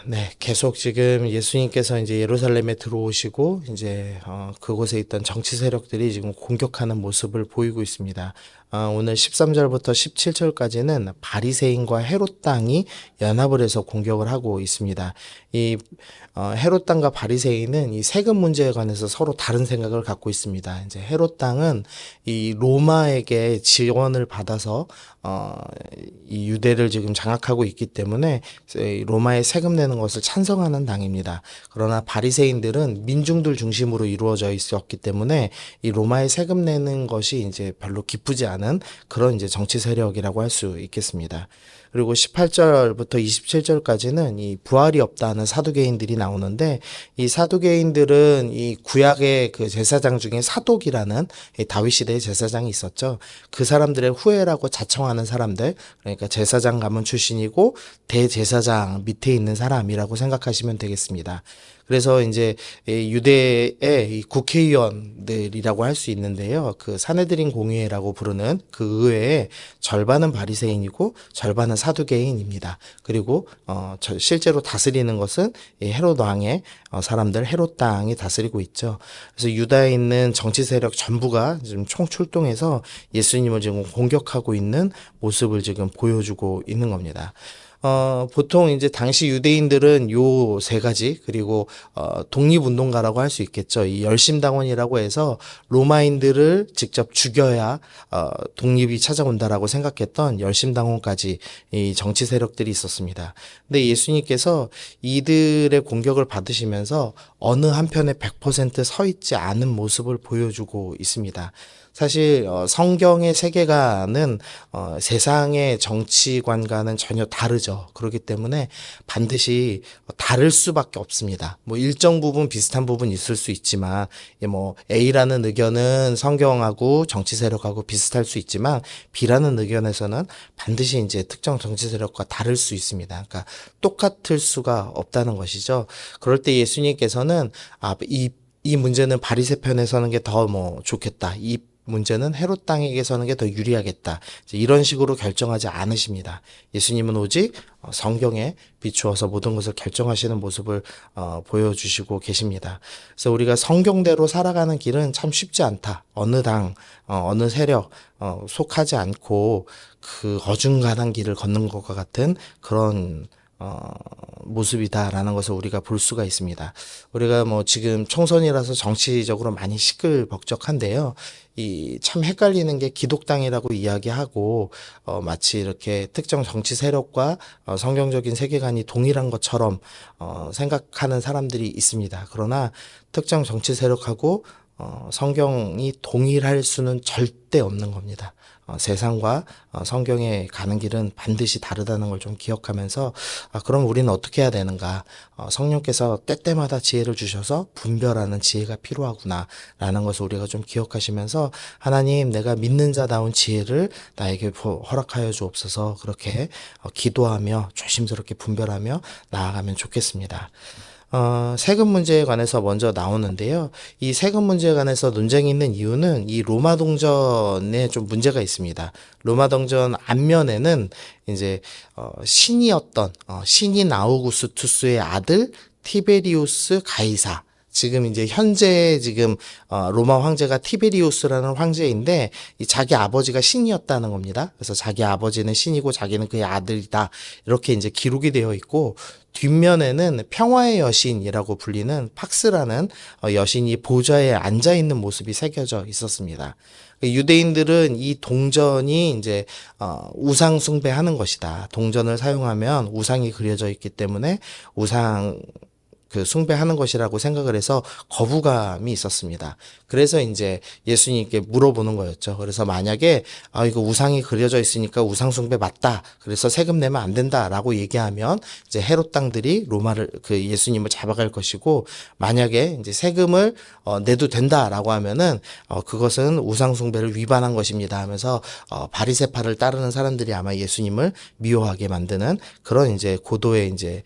네, 계속 지금 예수님께서 이제 예루살렘에 들어오시고 이제 그곳에 있던 정치 세력들이 지금 공격하는 모습을 보이고 있습니다. 오늘 13절부터 17절까지는 바리새인과 헤롯 당이 연합을 해서 공격을 하고 있습니다. 이 헤롯 당과 바리새인은 이 세금 문제에 관해서 서로 다른 생각을 갖고 있습니다. 이제 헤롯 당은 이 로마에게 지원을 받아서 이 유대를 지금 장악하고 있기 때문에 로마에 세금 내는 것을 찬성하는 당입니다. 그러나 바리새인들은 민중들 중심으로 이루어져 있었기 때문에 이 로마에 세금 내는 것이 이제 별로 기쁘지 않은 그런 이제 정치 세력이라고 할 수 있겠습니다. 그리고 18절부터 27절까지는 이 부활이 없다는 사두개인들이 나오는데, 이 사두개인들은 이 구약의 그 제사장 중에 사독이라는 다윗 시대의 제사장이 있었죠. 그 사람들의 후예라고 자청하는 사람들, 그러니까 제사장 가문 출신이고 대제사장 밑에 있는 사람이라고 생각하시면 되겠습니다. 그래서 이제 유대의 이 국회의원들이라고 할 수 있는데요. 그 사네드린 공의회라고 부르는 그 의회의 절반은 바리새인이고 절반은 사두개인입니다. 그리고 실제로 다스리는 것은 이 헤롯 왕의 사람들, 헤롯 당이 다스리고 있죠. 그래서 유다에 있는 정치 세력 전부가 지금 총출동해서 예수님을 지금 공격하고 있는 모습을 지금 보여주고 있는 겁니다. 보통 이제 당시 유대인들은 요 세 가지, 그리고 독립운동가라고 할 수 있겠죠. 이 열심당원이라고 해서 로마인들을 직접 죽여야 독립이 찾아온다라고 생각했던 열심당원까지 이 정치 세력들이 있었습니다. 근데 예수님께서 이들의 공격을 받으시면서 어느 한편에 100% 서 있지 않은 모습을 보여주고 있습니다. 사실 성경의 세계관은 세상의 정치관과는 전혀 다르죠. 그렇기 때문에 반드시 다를 수밖에 없습니다. 뭐 일정 부분 비슷한 부분 있을 수 있지만, 뭐 A라는 의견은 성경하고 정치 세력하고 비슷할 수 있지만 B라는 의견에서는 반드시 이제 특정 정치 세력과 다를 수 있습니다. 그러니까 똑같을 수가 없다는 것이죠. 그럴 때 예수님께서는 이 문제는 바리새 편에 서는 게 더 뭐 좋겠다, 이 문제는 헤롯 당에게 서는 게 더 유리하겠다, 이런 식으로 결정하지 않으십니다. 예수님은 오직 성경에 비추어서 모든 것을 결정하시는 모습을 보여주시고 계십니다. 그래서 우리가 성경대로 살아가는 길은 참 쉽지 않다. 어느 당, 어느 세력 속하지 않고 그 어중간한 길을 걷는 것과 같은 그런 모습이다라는 것을 우리가 볼 수가 있습니다. 우리가 뭐 지금 총선이라서 정치적으로 많이 시끌벅적한데요. 이 참 헷갈리는 게 기독당이라고 이야기하고 마치 이렇게 특정 정치 세력과 성경적인 세계관이 동일한 것처럼 생각하는 사람들이 있습니다. 그러나 특정 정치 세력하고 성경이 동일할 수는 절대 없는 겁니다. 세상과 성경에 가는 길은 반드시 다르다는 걸 좀 기억하면서, 그럼 우리는 어떻게 해야 되는가? 성령께서 때때마다 지혜를 주셔서 분별하는 지혜가 필요하구나 라는 것을 우리가 좀 기억하시면서, 하나님, 내가 믿는 자다운 지혜를 나에게 허락하여 주옵소서, 그렇게 기도하며 조심스럽게 분별하며 나아가면 좋겠습니다. 세금 문제에 관해서 먼저 나오는데요. 이 세금 문제에 관해서 논쟁이 있는 이유는 이 로마 동전에 좀 문제가 있습니다. 로마 동전 앞면에는 이제 신이었던 신인 아우구스투스의 아들 티베리우스 가이사, 지금 이제 현재 지금 로마 황제가 티베리우스라는 황제인데, 이 자기 아버지가 신이었다는 겁니다. 그래서 자기 아버지는 신이고 자기는 그의 아들이다, 이렇게 이제 기록이 되어 있고, 뒷면에는 평화의 여신이라고 불리는 팍스라는 여신이 보좌에 앉아 있는 모습이 새겨져 있었습니다. 유대인들은 이 동전이 이제 우상 숭배하는 것이다, 동전을 사용하면 우상이 그려져 있기 때문에 우상 숭배하는 것이라고 생각을 해서 거부감이 있었습니다. 그래서 이제 예수님께 물어보는 거였죠. 그래서 만약에 이거 우상이 그려져 있으니까 우상 숭배 맞다, 그래서 세금 내면 안 된다라고 얘기하면 이제 헤롯 당들이 예수님을 잡아갈 것이고, 만약에 이제 세금을 내도 된다라고 하면은 그것은 우상 숭배를 위반한 것입니다 하면서 바리새파를 따르는 사람들이 아마 예수님을 미워하게 만드는 그런 이제 고도의 이제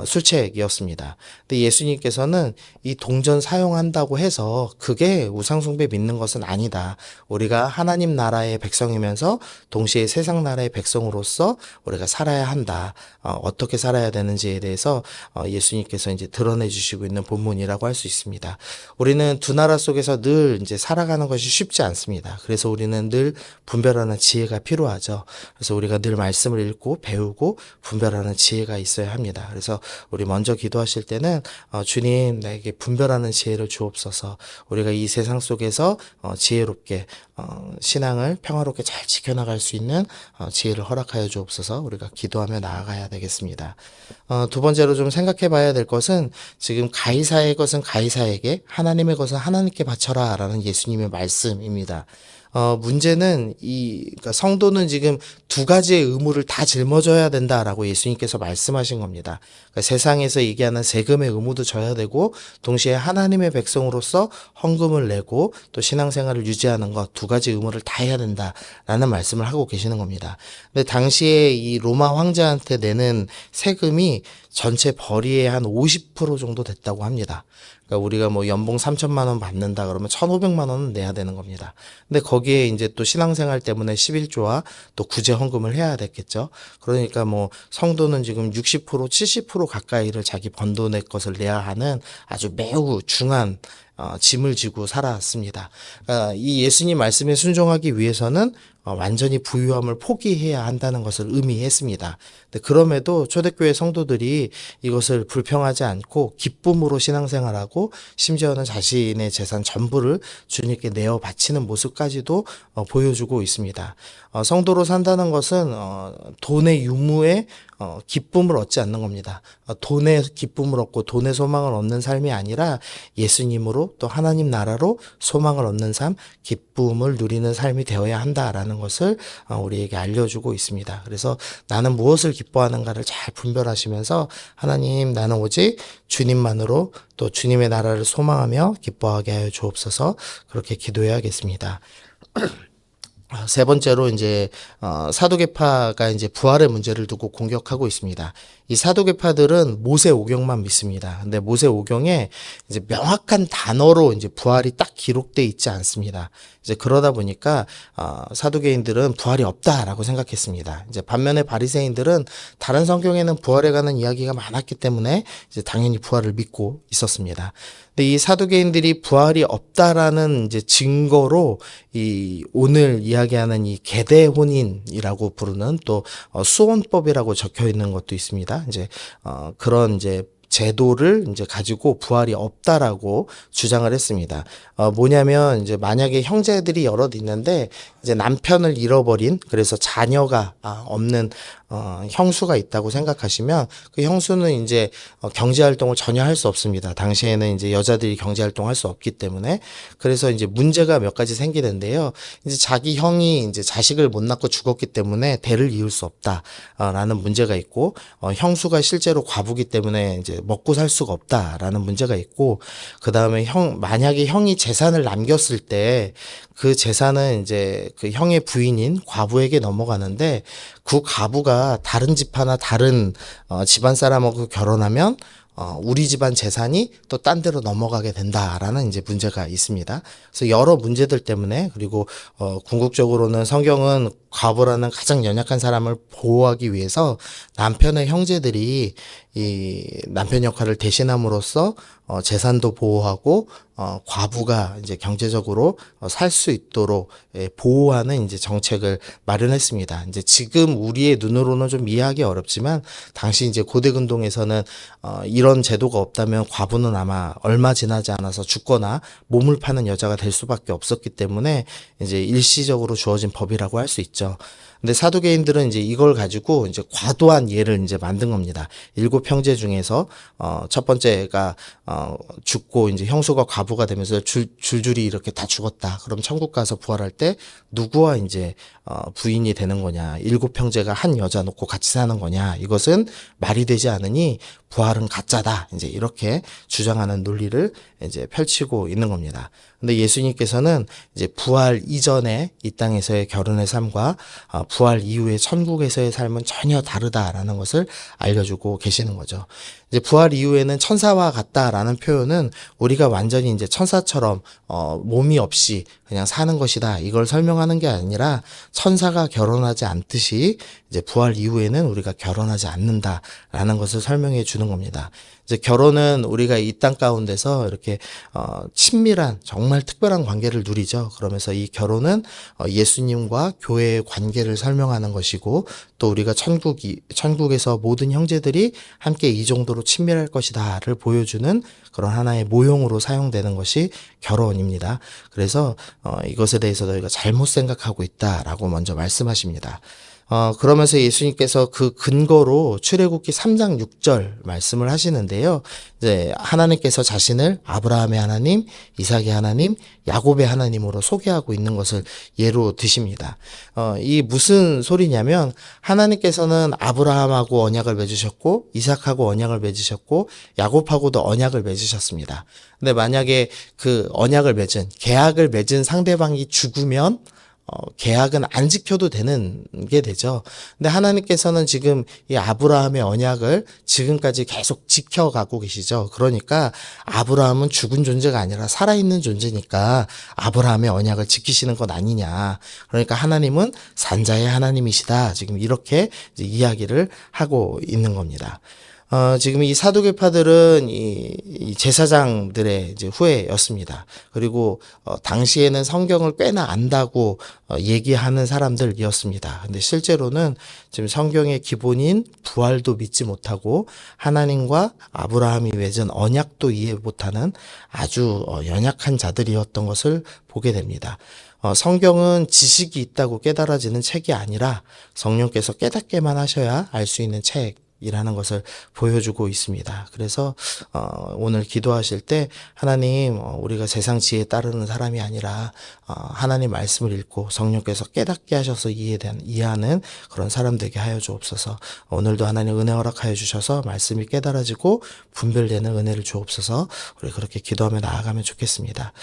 술책이었습니다. 근데 예수님께서는 이 동전 사용한다고 해서 그게 우상숭배 믿는 것은 아니다. 우리가 하나님 나라의 백성이면서 동시에 세상 나라의 백성으로서 우리가 살아야 한다. 어떻게 살아야 되는지에 대해서 예수님께서 이제 드러내 주시고 있는 본문이라고 할 수 있습니다. 우리는 두 나라 속에서 늘 이제 살아가는 것이 쉽지 않습니다. 그래서 우리는 늘 분별하는 지혜가 필요하죠. 그래서 우리가 늘 말씀을 읽고 배우고 분별하는 지혜가 있어야 합니다. 그래서 우리 먼저 기도하실 때는 주님 나에게 분별하는 지혜를 주옵소서. 우리가 이 세상 속에서 지혜롭게 신앙을 평화롭게 잘 지켜나갈 수 있는 지혜를 허락하여 주옵소서. 우리가 기도하며 나아가야 되겠습니다. 두 번째로 좀 생각해 봐야 될 것은 지금 가이사의 것은 가이사에게 하나님의 것은 하나님께 바쳐라 라는 예수님의 말씀입니다. 문제는 그러니까 성도는 지금 두 가지의 의무를 다 짊어져야 된다라고 예수님께서 말씀하신 겁니다. 그러니까 세상에서 얘기하는 세금의 의무도 져야 되고, 동시에 하나님의 백성으로서 헌금을 내고 또 신앙생활을 유지하는 것 두 가지 의무를 다 해야 된다라는 말씀을 하고 계시는 겁니다. 근데 당시에 이 로마 황제한테 내는 세금이 전체 벌이의 한 50% 정도 됐다고 합니다. 그러니까 우리가 뭐 연봉 3천만 원 받는다 그러면 1,500만 원은 내야 되는 겁니다. 근데 거기에 이제 또 신앙생활 때문에 11조와 또 구제 헌금을 해야 됐겠죠. 그러니까 뭐 성도는 지금 60% 70% 가까이를 자기 번 돈의 것을 내야 하는 아주 매우 중한 짐을 지고 살아왔습니다. 이 예수님 말씀에 순종하기 위해서는 완전히 부유함을 포기해야 한다는 것을 의미했습니다. 근데 그럼에도 초대교회 성도들이 이것을 불평하지 않고 기쁨으로 신앙생활하고 심지어는 자신의 재산 전부를 주님께 내어 바치는 모습까지도 보여주고 있습니다. 성도로 산다는 것은 돈의 유무에 기쁨을 얻지 않는 겁니다. 돈의 기쁨을 얻고 돈의 소망을 얻는 삶이 아니라 예수님으로 또 하나님 나라로 소망을 얻는 삶, 기쁨을 누리는 삶이 되어야 한다라는 것을 우리에게 알려주고 있습니다. 그래서 나는 무엇을 기뻐하는가를 잘 분별하시면서 하나님 나는 오직 주님만으로 또 주님의 나라를 소망하며 기뻐하게 하여 주옵소서. 그렇게 기도해야겠습니다. 세 번째로 이제 사두개파가 이제 부활의 문제를 두고 공격하고 있습니다. 이 사두개파들은 모세 오경만 믿습니다. 근데 모세 오경에 이제 명확한 단어로 이제 부활이 딱 기록돼 있지 않습니다. 이제 그러다 보니까 사두개인들은 부활이 없다라고 생각했습니다. 이제 반면에 바리새인들은 다른 성경에는 부활에 관한 이야기가 많았기 때문에 이제 당연히 부활을 믿고 있었습니다. 근데 이 사두개인들이 부활이 없다라는 이제 증거로 이 오늘 이야기하는 이 계대 혼인이라고 부르는 또 수혼법이라고 적혀 있는 것도 있습니다. 이제 그런 이제 제도를 이제 가지고 부활이 없다라고 주장을 했습니다. 뭐냐면 이제 만약에 형제들이 여럿 있는데 이제 남편을 잃어버린 그래서 자녀가 없는 형수가 있다고 생각하시면 그 형수는 이제 경제 활동을 전혀 할 수 없습니다. 당시에는 이제 여자들이 경제 활동할 수 없기 때문에 그래서 이제 문제가 몇 가지 생기는데요. 이제 자기 형이 이제 자식을 못 낳고 죽었기 때문에 대를 이을 수 없다라는 문제가 있고 형수가 실제로 과부기 때문에 이제 먹고 살 수가 없다라는 문제가 있고 그다음에 만약에 형이 재산을 남겼을 때 그 재산은 이제 그 형의 부인인 과부에게 넘어가는데 그 과부가 다른 집하나 다른 집안 사람하고 결혼하면 우리 집안 재산이 또 딴 데로 넘어가게 된다라는 이제 문제가 있습니다. 그래서 여러 문제들 때문에 그리고 궁극적으로는 성경은 과부라는 가장 연약한 사람을 보호하기 위해서 남편의 형제들이 이 남편 역할을 대신함으로써 재산도 보호하고 과부가 이제 경제적으로 살 수 있도록 보호하는 이제 정책을 마련했습니다. 이제 지금 우리의 눈으로는 좀 이해하기 어렵지만 당시 이제 고대 근동에서는 이런 제도가 없다면 과부는 아마 얼마 지나지 않아서 죽거나 몸을 파는 여자가 될 수밖에 없었기 때문에 이제 일시적으로 주어진 법이라고 할 수 있죠. 근데 사두개인들은 이제 이걸 가지고 이제 과도한 예를 이제 만든 겁니다. 7형제 중에서 첫 번째가 죽고 이제 형수가 과부가 되면서 줄줄이 이렇게 다 죽었다. 그럼 천국 가서 부활할 때 누구와 이제 부인이 되는 거냐? 7형제가 한 여자 놓고 같이 사는 거냐? 이것은 말이 되지 않으니 부활은 가짜다. 이제 이렇게 주장하는 논리를 이제 펼치고 있는 겁니다. 근데 예수님께서는 이제 부활 이전에 이 땅에서의 결혼의 삶과 부활 이후의 천국에서의 삶은 전혀 다르다라는 것을 알려주고 계시는 거죠. 이제 부활 이후에는 천사와 같다라는 표현은 우리가 완전히 이제 천사처럼 몸이 없이 그냥 사는 것이다, 이걸 설명하는 게 아니라 천사가 결혼하지 않듯이 이제 부활 이후에는 우리가 결혼하지 않는다라는 것을 설명해 주는 겁니다. 이제 결혼은 우리가 이 땅 가운데서 이렇게 친밀한 정말 특별한 관계를 누리죠. 그러면서 이 결혼은 예수님과 교회의 관계를 설명하는 것이고, 또 우리가 천국에서 모든 형제들이 함께 이 정도로 친밀할 것이다를 보여주는 그런 하나의 모형으로 사용되는 것이 결혼입니다. 그래서 이것에 대해서 너희가 잘못 생각하고 있다라고 먼저 말씀하십니다. 그러면서 예수님께서 그 근거로 출애굽기 3장 6절 말씀을 하시는데요. 이제 하나님께서 자신을 아브라함의 하나님, 이삭의 하나님, 야곱의 하나님으로 소개하고 있는 것을 예로 드십니다. 이 무슨 소리냐면, 하나님께서는 아브라함하고 언약을 맺으셨고, 이삭하고 언약을 맺으셨고, 야곱하고도 언약을 맺으셨습니다. 근데 만약에 그 언약을 맺은, 계약을 맺은 상대방이 죽으면 계약은 안 지켜도 되는 게 되죠. 근데 하나님께서는 지금 이 아브라함의 언약을 지금까지 계속 지켜가고 계시죠. 그러니까 아브라함은 죽은 존재가 아니라 살아있는 존재니까 아브라함의 언약을 지키시는 것 아니냐. 그러니까 하나님은 산자의 하나님이시다, 지금 이렇게 이제 이야기를 하고 있는 겁니다. 지금 이 사두개파들은 이 제사장들의 이제 후예였습니다. 그리고 당시에는 성경을 꽤나 안다고 얘기하는 사람들이었습니다. 근데 실제로는 지금 성경의 기본인 부활도 믿지 못하고 하나님과 아브라함이 맺은 언약도 이해 못하는 아주 연약한 자들이었던 것을 보게 됩니다. 성경은 지식이 있다고 깨달아지는 책이 아니라 성령께서 깨닫게만 하셔야 알 수 있는 책이라는 것을 보여주고 있습니다. 그래서 오늘 기도하실 때, 하나님, 우리가 세상 지혜에 따르는 사람이 아니라 하나님 말씀을 읽고 성령께서 깨닫게 하셔서 이해하는 그런 사람 되게 하여 주옵소서. 오늘도 하나님 은혜 허락하여 주셔서 말씀이 깨달아지고 분별되는 은혜를 주옵소서. 우리 그렇게 기도하며 나아가면 좋겠습니다.